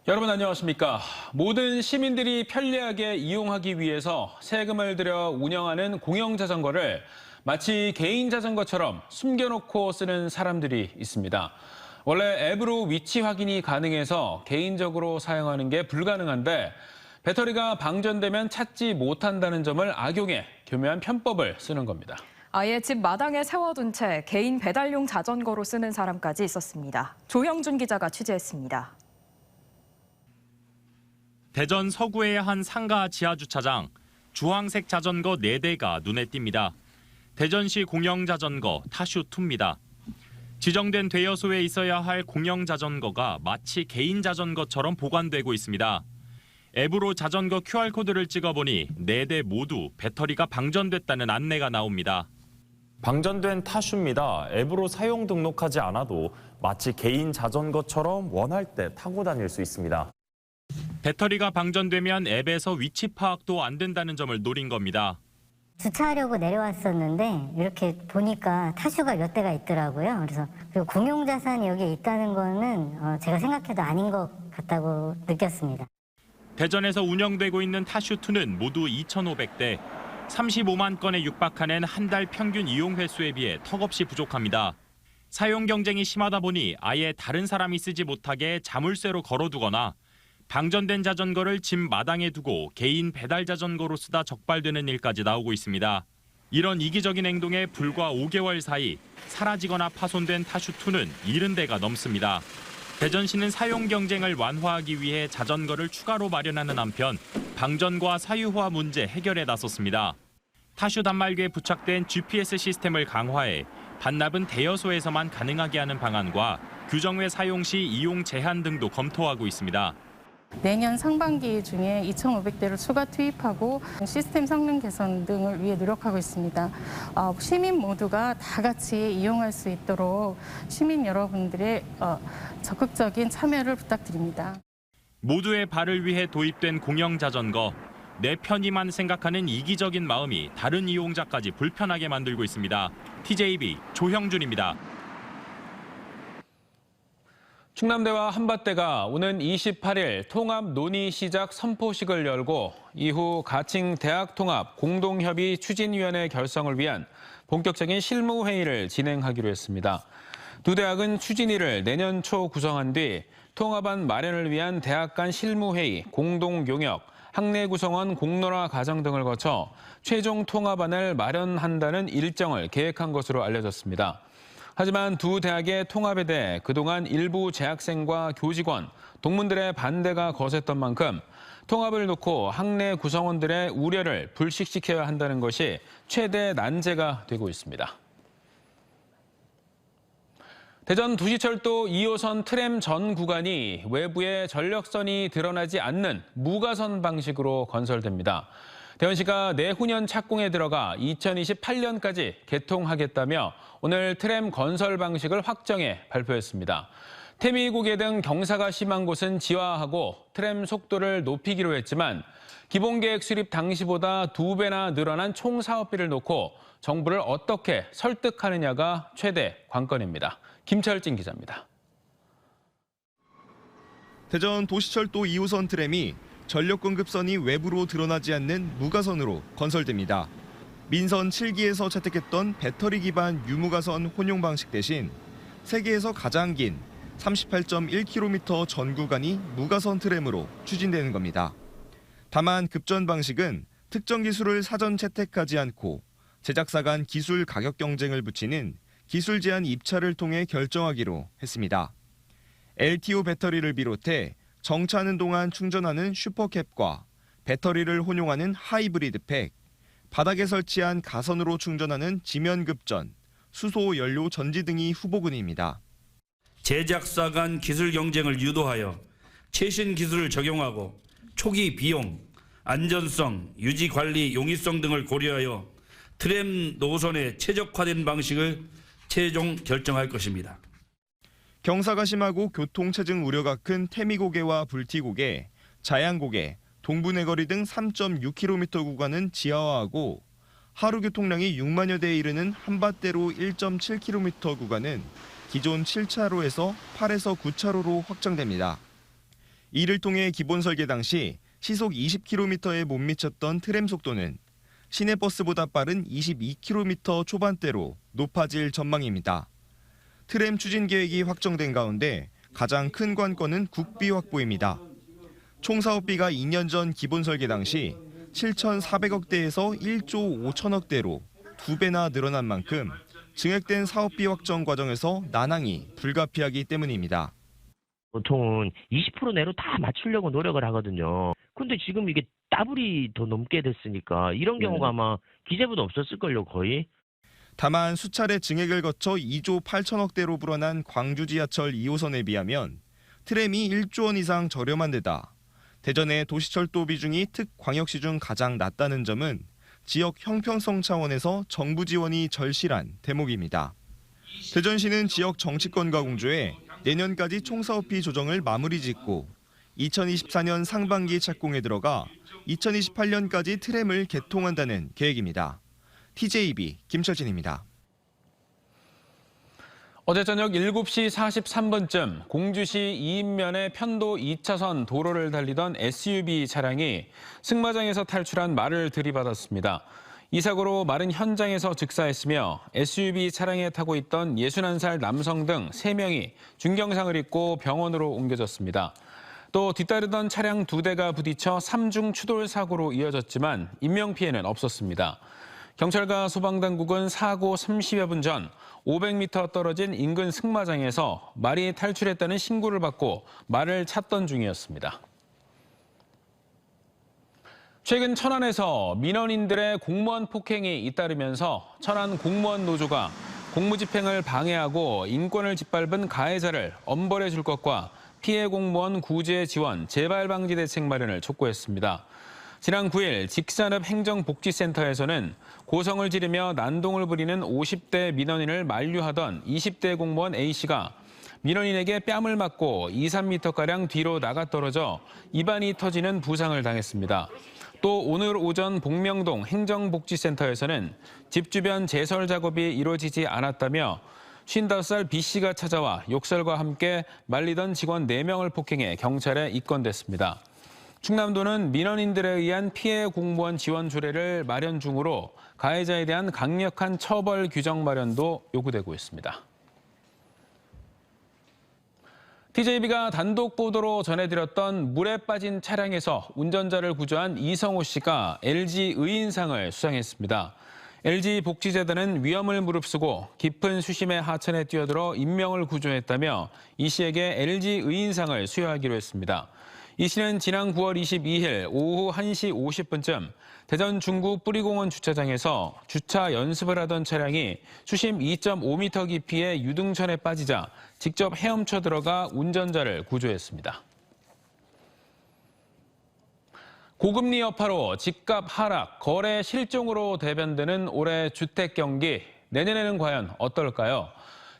여러분 안녕하십니까? 모든 시민들이 편리하게 이용하기 위해서 세금을 들여 운영하는 공영자전거를 마치 개인 자전거처럼 숨겨놓고 쓰는 사람들이 있습니다. 원래 앱으로 위치 확인이 가능해서 개인적으로 사용하는 게 불가능한데 배터리가 방전되면 찾지 못한다는 점을 악용해 교묘한 편법을 쓰는 겁니다. 아예 집 마당에 세워둔 채 개인 배달용 자전거로 쓰는 사람까지 있었습니다. 조형준 기자가 취재했습니다. 대전 서구의 한 상가 지하주차장, 주황색 자전거 4대가 눈에 띕니다. 대전시 공영자전거 타슈2입니다. 지정된 대여소에 있어야 할 공영자전거가 마치 개인 자전거처럼 보관되고 있습니다. 앱으로 자전거 QR코드를 찍어보니 4대 모두 배터리가 방전됐다는 안내가 나옵니다. 방전된 타슈입니다. 앱으로 사용 등록하지 않아도 마치 개인 자전거처럼 원할 때 타고 다닐 수 있습니다. 배터리가 방전되면 앱에서 위치 파악도 안 된다는 점을 노린 겁니다. 주차하려고 내려왔었는데 이렇게 보니까 타슈가 몇 대가 있더라고요. 그리고 공용자산이 여기에 있다는 거는 제가 생각해도 아닌 것 같다고 느꼈습니다. 대전에서 운영되고 있는 타슈2는 모두 2,500대, 35만 건에 육박하는 한 달 평균 이용 횟수에 비해 턱없이 부족합니다. 사용 경쟁이 심하다 보니 아예 다른 사람이 쓰지 못하게 자물쇠로 걸어두거나 방전된 자전거를 집 마당에 두고 개인 배달 자전거로 쓰다 적발되는 일까지 나오고 있습니다. 이런 이기적인 행동에 불과 5개월 사이 사라지거나 파손된 타슈2는 70대가 넘습니다. 대전시는 사용 경쟁을 완화하기 위해 자전거를 추가로 마련하는 한편 방전과 사유화 문제 해결에 나섰습니다. 타슈 단말기에 부착된 GPS 시스템을 강화해 반납은 대여소에서만 가능하게 하는 방안과 규정외 사용 시 이용 제한 등도 검토하고 있습니다. 내년 상반기 중에 2,500대를 추가 투입하고 시스템 성능 개선 등을 위해 노력하고 있습니다. 시민 모두가 다 같이 이용할 수 있도록 시민 여러분들의 적극적인 참여를 부탁드립니다. 모두의 발을 위해 도입된 공영자전거. 내 편의만 생각하는 이기적인 마음이 다른 이용자까지 불편하게 만들고 있습니다. TJB 조형준입니다. 충남대와 한밭대가 오는 28일 통합 논의 시작 선포식을 열고 이후 가칭 대학통합 공동협의 추진위원회 결성을 위한 본격적인 실무회의를 진행하기로 했습니다. 두 대학은 추진위를 내년 초 구성한 뒤 통합안 마련을 위한 대학 간 실무회의, 공동용역, 학내 구성원 공론화 과정 등을 거쳐 최종 통합안을 마련한다는 일정을 계획한 것으로 알려졌습니다. 하지만 두 대학의 통합에 대해 그동안 일부 재학생과 교직원, 동문들의 반대가 거셌던 만큼 통합을 놓고 학내 구성원들의 우려를 불식시켜야 한다는 것이 최대 난제가 되고 있습니다. 대전 도시철도 2호선 트램 전 구간이 외부에 전력선이 드러나지 않는 무가선 방식으로 건설됩니다. 대전시가 내후년 착공에 들어가 2028년까지 개통하겠다며 오늘 트램 건설 방식을 확정해 발표했습니다. 태미고개 등 경사가 심한 곳은 지하하고 트램 속도를 높이기로 했지만 기본계획 수립 당시보다 2배나 늘어난 총 사업비를 놓고 정부를 어떻게 설득하느냐가 최대 관건입니다. 김철진 기자입니다. 대전 도시철도 2호선 트램이 전력 공급선이 외부로 드러나지 않는 무가선으로 건설됩니다. 민선 7기에서 채택했던 배터리 기반 유무가선 혼용 방식 대신 세계에서 가장 긴 38.1km 전 구간이 무가선 트램으로 추진되는 겁니다. 다만 급전 방식은 특정 기술을 사전 채택하지 않고 제작사 간 기술 가격 경쟁을 붙이는 기술 제한 입찰을 통해 결정하기로 했습니다. LTO 배터리를 비롯해 정차하는 동안 충전하는 슈퍼캡과 배터리를 혼용하는 하이브리드 팩, 바닥에 설치한 가선으로 충전하는 지면급전, 수소 연료 전지 등이 후보군입니다. 제작사 간 기술 경쟁을 유도하여 최신 기술을 적용하고 초기 비용, 안전성, 유지 관리 용이성 등을 고려하여 트램 노선에 최적화된 방식을 최종 결정할 것입니다. 경사가 심하고 교통체증 우려가 큰 태미고개와 불티고개, 자양고개, 동부내거리 등 3.6km 구간은 지하화하고 하루 교통량이 6만여 대에 이르는 한밭대로 1.7km 구간은 기존 7차로에서 8에서 9차로로 확장됩니다. 이를 통해 기본 설계 당시 시속 20km에 못 미쳤던 트램 속도는 시내버스보다 빠른 22km 초반대로 높아질 전망입니다. 트램 추진 계획이 확정된 가운데 가장 큰 관건은 국비 확보입니다. 총 사업비가 2년 전 기본 설계 당시 7,400억대에서 1조 5천억대로 2배나 늘어난 만큼 증액된 사업비 확정 과정에서 난항이 불가피하기 때문입니다. 보통은 20% 내로 다 맞추려고 노력을 하거든요. 근데 지금 이게 더블이 더 넘게 됐으니까 이런 경우가 아마 기재부도 없었을걸요, 거의. 다만 수차례 증액을 거쳐 2조 8천억대로 불어난 광주 지하철 2호선에 비하면 트램이 1조 원 이상 저렴한 데다 대전의 도시철도 비중이 특광역시 중 가장 낮다는 점은 지역 형평성 차원에서 정부 지원이 절실한 대목입니다. 대전시는 지역 정치권과 공조해 내년까지 총사업비 조정을 마무리 짓고 2024년 상반기 착공에 들어가 2028년까지 트램을 개통한다는 계획입니다. TJB 김철진입니다. 어제 저녁 7시 43분쯤 공주시 이인면의 편도 2차선 도로를 달리던 SUV 차량이 승마장에서 탈출한 말을 들이받았습니다. 이 사고로 말은 현장에서 즉사했으며 SUV 차량에 타고 있던 61살 남성 등 3명이 중경상을 입고 병원으로 옮겨졌습니다. 또 뒤따르던 차량 2대가 부딪혀 3중 추돌 사고로 이어졌지만 인명피해는 없었습니다. 경찰과 소방당국은 사고 30여 분 전 500m 떨어진 인근 승마장에서 말이 탈출했다는 신고를 받고 말을 찾던 중이었습니다. 최근 천안에서 민원인들의 공무원 폭행이 잇따르면서 천안 공무원 노조가 공무집행을 방해하고 인권을 짓밟은 가해자를 엄벌해 줄 것과 피해 공무원 구제 지원, 재발 방지 대책 마련을 촉구했습니다. 지난 9일 직산업행정복지센터에서는 고성을 지르며 난동을 부리는 50대 민원인을 만류하던 20대 공무원 A씨가 민원인에게 뺨을 맞고 2, 3m가량 뒤로 나가 떨어져 입안이 터지는 부상을 당했습니다. 또 오늘 오전 복명동 행정복지센터에서는 집 주변 제설 작업이 이루어지지 않았다며 55살 B씨가 찾아와 욕설과 함께 말리던 직원 4명을 폭행해 경찰에 입건됐습니다. 충남도는 민원인들에 의한 피해 공무원 지원 조례를 마련 중으로 가해자에 대한 강력한 처벌 규정 마련도 요구되고 있습니다. TJB가 단독 보도로 전해드렸던 물에 빠진 차량에서 운전자를 구조한 이성호 씨가 LG 의인상을 수상했습니다. LG 복지재단은 위험을 무릅쓰고 깊은 수심의 하천에 뛰어들어 인명을 구조했다며 이 씨에게 LG 의인상을 수여하기로 했습니다. 이 씨는 지난 9월 22일 오후 1시 50분쯤 대전 중구 뿌리공원 주차장에서 주차 연습을 하던 차량이 수심 2.5m 깊이의 유등천에 빠지자 직접 헤엄쳐 들어가 운전자를 구조했습니다. 고금리 여파로 집값 하락, 거래 실종으로 대변되는 올해 주택 경기, 내년에는 과연 어떨까요?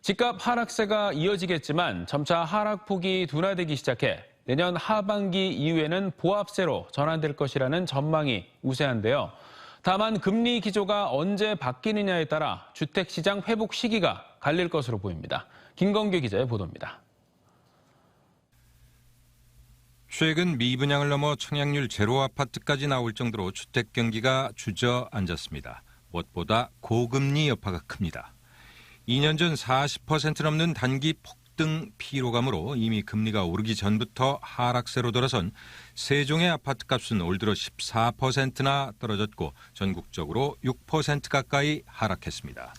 집값 하락세가 이어지겠지만 점차 하락폭이 둔화되기 시작해 내년 하반기 이후에는 보합세로 전환될 것이라는 전망이 우세한데요. 다만 금리 기조가 언제 바뀌느냐에 따라 주택시장 회복 시기가 갈릴 것으로 보입니다. 김건규 기자의 보도입니다. 최근 미분양을 넘어 청약률 제로 아파트까지 나올 정도로 주택 경기가 주저앉았습니다. 무엇보다 고금리 여파가 큽니다. 2년 전 40% 넘는 단기 폭등 피로감으로 이미 금리가 오르기 전부터 하락세로 돌아선 세종의 아파트값은 올 들어 14%나 떨어졌고 전국적으로 6% 가까이 하락했습니다.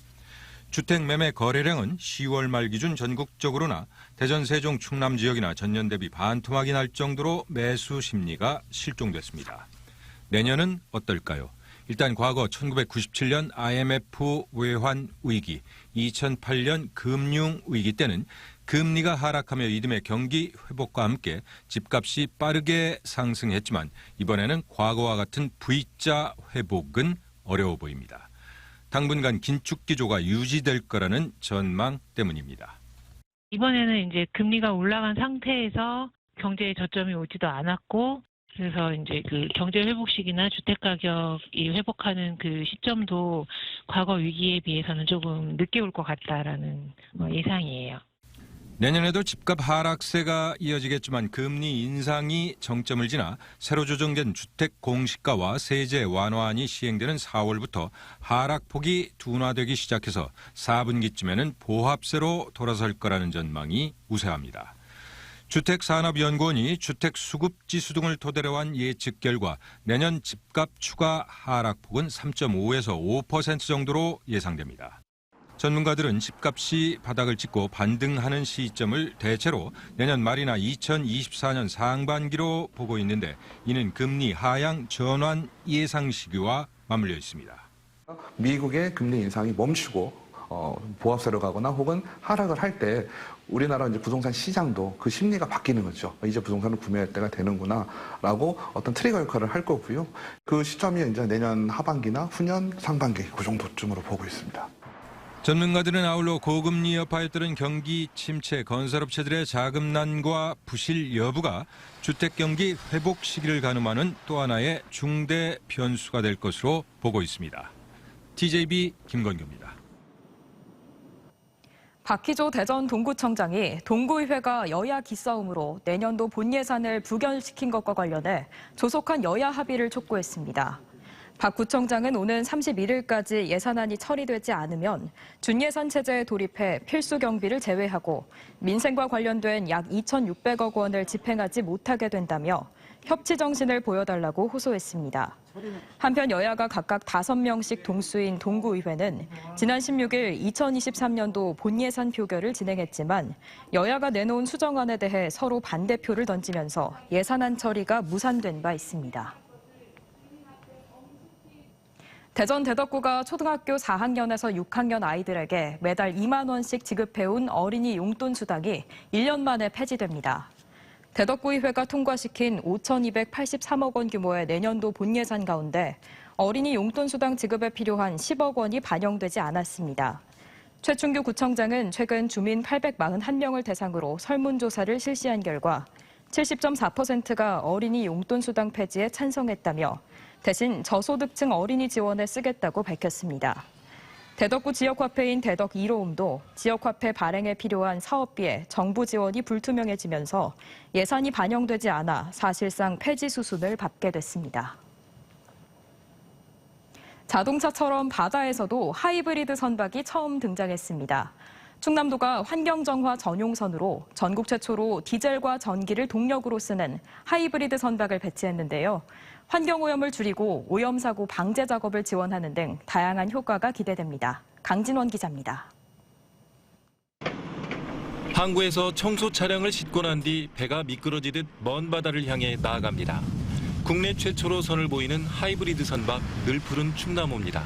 주택 매매 거래량은 10월 말 기준 전국적으로나 대전, 세종, 충남 지역이나 전년 대비 반토막이 날 정도로 매수 심리가 실종됐습니다. 내년은 어떨까요? 일단 과거 1997년 IMF 외환 위기, 2008년 금융 위기 때는 금리가 하락하며 이듬해 경기 회복과 함께 집값이 빠르게 상승했지만 이번에는 과거와 같은 V자 회복은 어려워 보입니다. 당분간 긴축 기조가 유지될 거라는 전망 때문입니다. 이번에는 이제 금리가 올라간 상태에서 경제에 저점이 오지도 않았고 그래서 이제 그 경제 회복 시기나 주택 가격이 회복하는 그 시점도 과거 위기에 비해서는 조금 늦게 올 것 같다라는 예상이에요. 내년에도 집값 하락세가 이어지겠지만 금리 인상이 정점을 지나 새로 조정된 주택 공시가와 세제 완화안이 시행되는 4월부터 하락폭이 둔화되기 시작해서 4분기쯤에는 보합세로 돌아설 거라는 전망이 우세합니다. 주택산업연구원이 주택수급지수 등을 토대로 한 예측 결과 내년 집값 추가 하락폭은 3.5에서 5% 정도로 예상됩니다. 전문가들은 집값이 바닥을 찍고 반등하는 시점을 대체로 내년 말이나 2024년 상반기로 보고 있는데 이는 금리 하향 전환 예상 시기와 맞물려 있습니다. 미국의 금리 인상이 멈추고 보합세로 가거나 혹은 하락을 할 때 우리나라 이제 부동산 시장도 그 심리가 바뀌는 거죠. 이제 부동산을 구매할 때가 되는구나라고 어떤 트리거 역할을 할 거고요. 그 시점이 이제 내년 하반기나 후년 상반기 그 정도쯤으로 보고 있습니다. 전문가들은 아울러 고금리 여파에 따른 경기 침체, 건설업체들의 자금난과 부실 여부가 주택 경기 회복 시기를 가늠하는 또 하나의 중대 변수가 될 것으로 보고 있습니다. TJB 김건규입니다. 박희조 대전 동구청장이 동구의회가 여야 기싸움으로 내년도 본 예산을 부결시킨 것과 관련해 조속한 여야 합의를 촉구했습니다. 박 구청장은 오는 31일까지 예산안이 처리되지 않으면 준예산 체제에 돌입해 필수 경비를 제외하고 민생과 관련된 약 2,600억 원을 집행하지 못하게 된다며 협치 정신을 보여달라고 호소했습니다. 한편 여야가 각각 5명씩 동수인 동구의회는 지난 16일 2023년도 본예산 표결을 진행했지만 여야가 내놓은 수정안에 대해 서로 반대표를 던지면서 예산안 처리가 무산된 바 있습니다. 대전 대덕구가 초등학교 4학년에서 6학년 아이들에게 매달 2만 원씩 지급해온 어린이 용돈 수당이 1년 만에 폐지됩니다. 대덕구의회가 통과시킨 5,283억 원 규모의 내년도 본예산 가운데 어린이 용돈 수당 지급에 필요한 10억 원이 반영되지 않았습니다. 최충규 구청장은 최근 주민 841명을 대상으로 설문조사를 실시한 결과 70.4%가 어린이 용돈 수당 폐지에 찬성했다며 대신 저소득층 어린이 지원에 쓰겠다고 밝혔습니다. 대덕구 지역화폐인 대덕 1호음도 지역화폐 발행에 필요한 사업비에 정부 지원이 불투명해지면서 예산이 반영되지 않아 사실상 폐지 수순을 밟게 됐습니다. 자동차처럼 바다에서도 하이브리드 선박이 처음 등장했습니다. 충남도가 환경정화 전용선으로 전국 최초로 디젤과 전기를 동력으로 쓰는 하이브리드 선박을 배치했는데요. 환경오염을 줄이고 오염사고 방제 작업을 지원하는 등 다양한 효과가 기대됩니다. 강진원 기자입니다. 항구에서 청소 차량을 싣고 난 뒤 배가 미끄러지듯 먼 바다를 향해 나아갑니다. 국내 최초로 선을 보이는 하이브리드 선박 늘푸른 충남호입니다.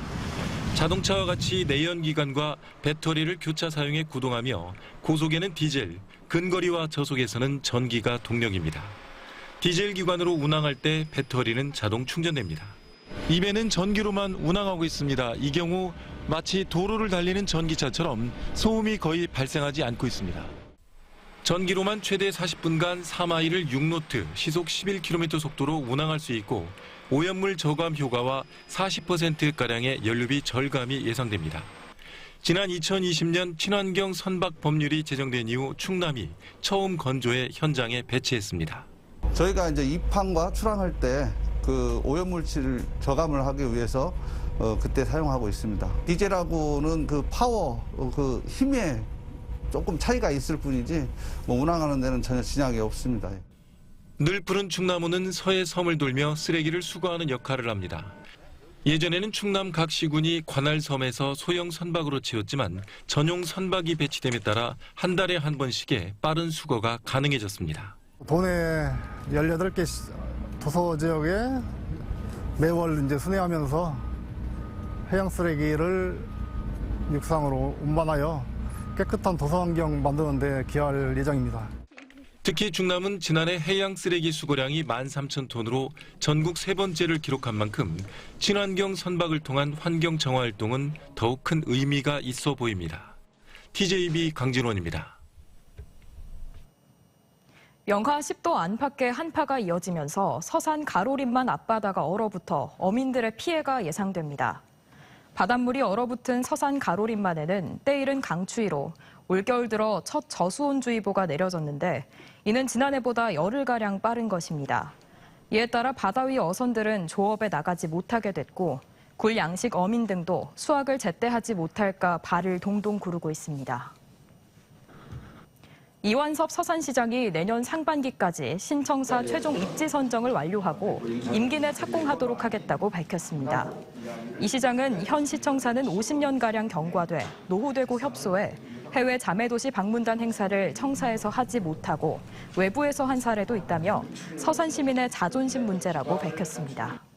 자동차와 같이 내연기관과 배터리를 교차 사용해 구동하며 고속에는 디젤, 근거리와 저속에서는 전기가 동력입니다. 디젤 기관으로 운항할 때 배터리는 자동 충전됩니다. 이 배는 전기로만 운항하고 있습니다. 이 경우 마치 도로를 달리는 전기차처럼 소음이 거의 발생하지 않고 있습니다. 전기로만 최대 40분간 4마일을 6노트, 시속 11km 속도로 운항할 수 있고 오염물 저감 효과와 40%가량의 연료비 절감이 예상됩니다. 지난 2020년 친환경 선박 법률이 제정된 이후 충남이 처음 건조해 현장에 배치했습니다. 저희가 이제 입항과 출항할 때 그 오염물질 저감을 하기 위해서 그때 사용하고 있습니다. 디젤하고는 그 파워, 그 힘에 조금 차이가 있을 뿐이지 뭐 운항하는 데는 전혀 진향이 없습니다. 늘푸른 충남호는 서해 섬을 돌며 쓰레기를 수거하는 역할을 합니다. 예전에는 충남 각 시군이 관할섬에서 소형 선박으로 채웠지만 전용 선박이 배치됨에 따라 한 달에 한 번씩의 빠른 수거가 가능해졌습니다. 도내 18개 도서 지역에 매월 이제 순회하면서 해양 쓰레기를 육상으로 운반하여 깨끗한 도서 환경 만드는 데 기여할 예정입니다. 특히 충남은 지난해 해양 쓰레기 수거량이 13,000톤으로 전국 3번째를 기록한 만큼 친환경 선박을 통한 환경 정화 활동은 더욱 큰 의미가 있어 보입니다. TJB 강진원입니다. 영하 10도 안팎의 한파가 이어지면서 서산 가로림만 앞바다가 얼어붙어 어민들의 피해가 예상됩니다. 바닷물이 얼어붙은 서산 가로림만에는 때이른 강추위로 올겨울 들어 첫 저수온주의보가 내려졌는데 이는 지난해보다 열흘가량 빠른 것입니다. 이에 따라 바다 위 어선들은 조업에 나가지 못하게 됐고 굴 양식 어민 등도 수확을 제때 하지 못할까 발을 동동 구르고 있습니다. 이완섭 서산시장이 내년 상반기까지 신청사 최종 입지 선정을 완료하고 임기 내 착공하도록 하겠다고 밝혔습니다. 이 시장은 현 시청사는 50년가량 경과돼 노후되고 협소해 해외 자매도시 방문단 행사를 청사에서 하지 못하고 외부에서 한 사례도 있다며 서산 시민의 자존심 문제라고 밝혔습니다.